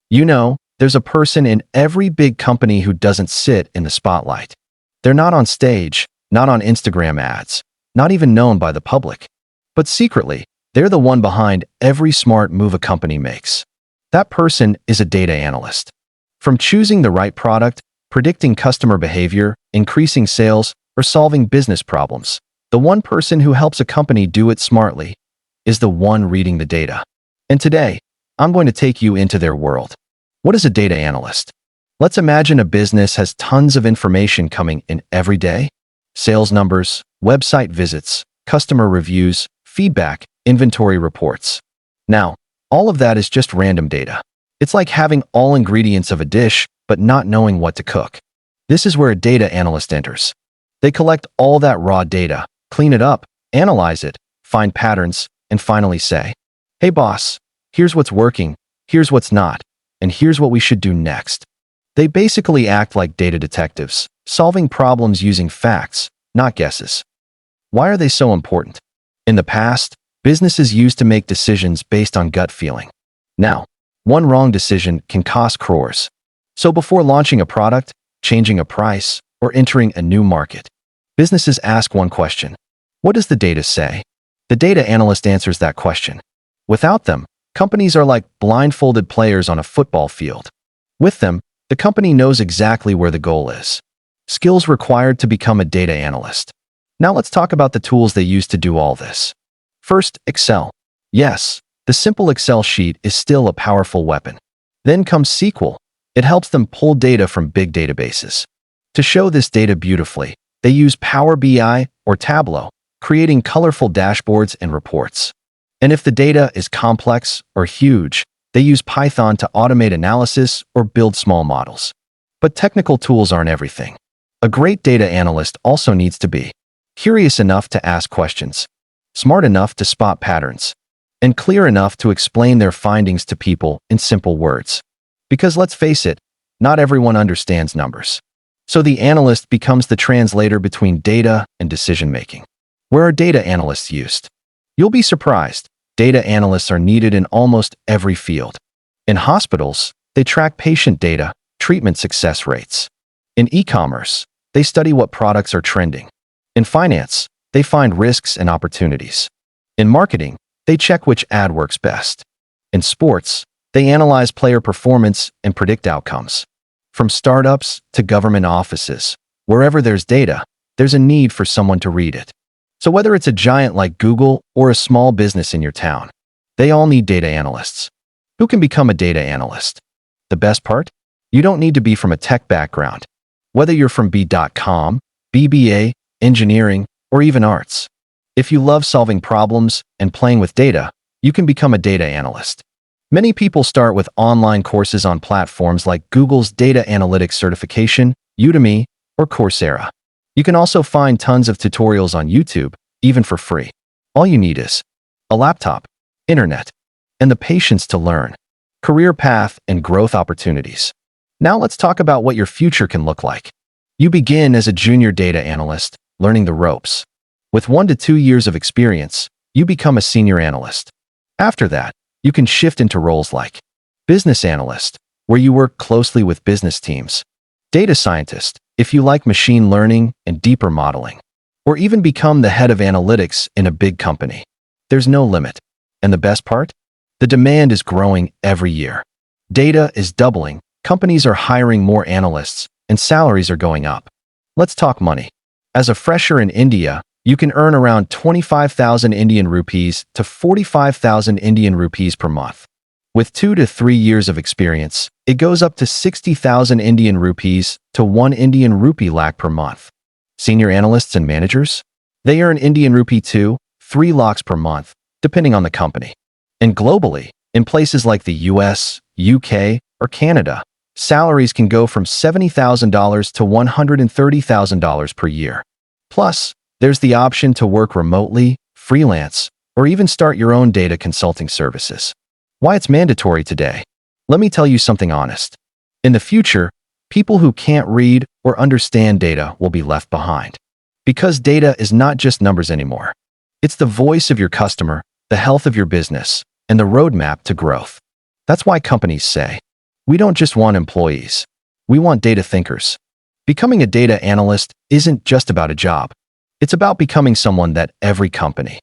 There's a person in every big company who doesn't sit in the spotlight. They're not on stage, not on Instagram ads, not even known by the public. But secretly, they're the one behind every smart move a company makes. That person is a data analyst. From choosing the right product, predicting customer behavior, increasing sales, or solving business problems, the one person who helps a company do it smartly is the one reading the data. And today, I'm going to take you into their world. What is a data analyst? Let's imagine a business has tons of information coming in every day. Sales numbers, website visits, customer reviews, feedback, inventory reports. Now, all of that is just random data. It's like having all ingredients of a dish, but not knowing what to cook. This is where a data analyst enters. They collect all that raw data, clean it up, analyze it, find patterns, and finally say, "Hey boss, here's what's working, here's what's not, and here's what we should do next." They basically act like data detectives, solving problems using facts, not guesses. Why are they so important? In the past, businesses used to make decisions based on gut feeling. Now, one wrong decision can cost crores. So before launching a product, changing a price, or entering a new market, businesses ask one question: what does the data say? The data analyst answers that question. Without them, companies are like blindfolded players on a football field. With them, the company knows exactly where the goal is. Skills required to become a data analyst. Now let's talk about the tools they use to do all this. First, Excel. Yes, the simple Excel sheet is still a powerful weapon. Then comes SQL. It helps them pull data from big databases. To show this data beautifully, they use Power BI or Tableau, creating colorful dashboards and reports. And if the data is complex or huge, they use Python to automate analysis or build small models. But technical tools aren't everything. A great data analyst also needs to be curious enough to ask questions, smart enough to spot patterns, and clear enough to explain their findings to people in simple words. Because let's face it, not everyone understands numbers. So the analyst becomes the translator between data and decision-making. Where are data analysts used? You'll be surprised. Data analysts are needed in almost every field. In hospitals, they track patient data, treatment success rates. In e-commerce, they study what products are trending. In finance, they find risks and opportunities. In marketing, they check which ad works best. In sports, they analyze player performance and predict outcomes. From startups to government offices, wherever there's data, there's a need for someone to read it. So whether it's a giant like Google or a small business in your town, they all need data analysts. Who can become a data analyst? The best part? You don't need to be from a tech background. Whether you're from B.com, BBA, engineering, or even arts. If you love solving problems and playing with data, you can become a data analyst. Many people start with online courses on platforms like Google's Data Analytics certification, Udemy, or Coursera. You can also find tons of tutorials on YouTube, even for free. All you need is a laptop, internet, and the patience to learn. Career path and growth opportunities. Now let's talk about what your future can look like. You begin as a junior data analyst, learning the ropes. With 1 to 2 years of experience, you become a senior analyst. After that, you can shift into roles like business analyst, where you work closely with business teams, data scientist, if you like machine learning and deeper modeling, or even become the head of analytics in a big company. There's no limit. And the best part? The demand is growing every year. Data is doubling, companies are hiring more analysts, and salaries are going up. Let's talk money. As a fresher in India, you can earn around 25,000 Indian rupees to 45,000 Indian rupees per month. With 2 to 3 years of experience, it goes up to 60,000 Indian rupees to 1 Indian rupee lakh per month. Senior analysts and managers? They earn Indian rupee 2-3 lakhs per month, depending on the company. And globally, in places like the US, UK, or Canada, salaries can go from $70,000 to $130,000 per year. Plus, there's the option to work remotely, freelance, or even start your own data consulting services. Why it's mandatory today? Let me tell you something honest. In the future, people who can't read or understand data will be left behind. Because data is not just numbers anymore. It's the voice of your customer, the health of your business, and the roadmap to growth. That's why companies say, We don't just want employees. We want data thinkers. Becoming a data analyst isn't just about a job. It's about becoming someone that every company,